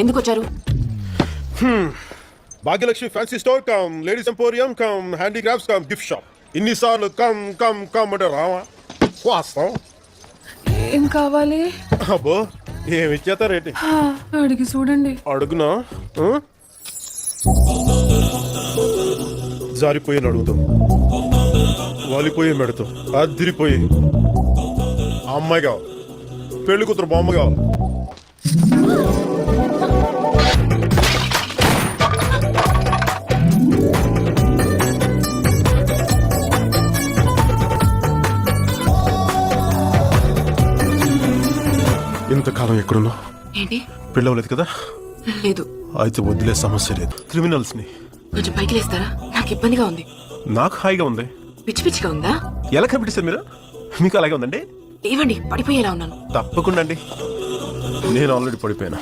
ఎందుకు వచ్చారు? Bhagyalakshmi fancy store come ladies emporium come handicrafts come gift shop. ఇన్నిసార్లు come come come అంటే రావా? వాస్తాం. ఏం కావాలి? అబ్బో ఏమి ఇచ్చేస్తారేంటి? అడిగి చూడండి. అడుగునా? జారిపోయి అడుగుతాం, వాలిపోయి మెడతాం, అదిరిపోయి. అమ్మాయి కావాలి, పెళ్లి కూతురు బొమ్మ కావాలి. ఇంతకాలం ఎక్కడున్నావు? ఏంటి? పెళ్ళవలేదు కదా? లేదు. అయితే వదిలే సమస్య లేదు. క్రిమినల్స్ ని కొంచెం పైకి లేస్తారా? నాకు ఇబ్బందిగా ఉంది. నాకు హాయిగా ఉంది. పిచ్చి పిచ్చిగా ఉందా? ఎలా కనిపిస్తారు మీరు? మీకు అలాగే ఉందండి? లేవండి, పడిపోయేలా ఉన్నాను. తప్పకుండా అండి, నేను ఆల్రెడీ పడిపోయాను.